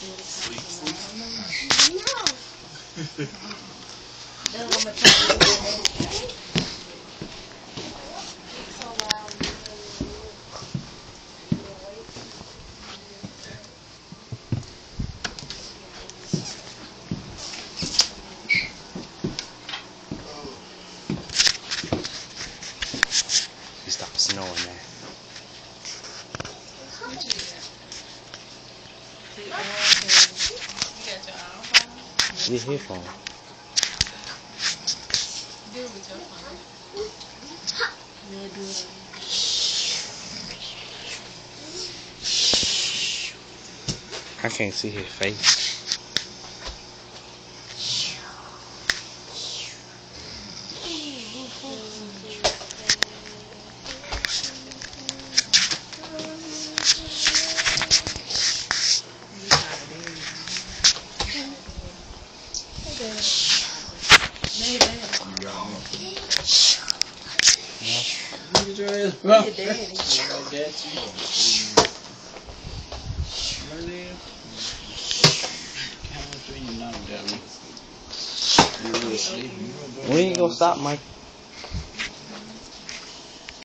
It stopped snowing now. Your headphone. Do it with your phone. Yeah, do it. I can't see his face. When you gonna stop, Mike?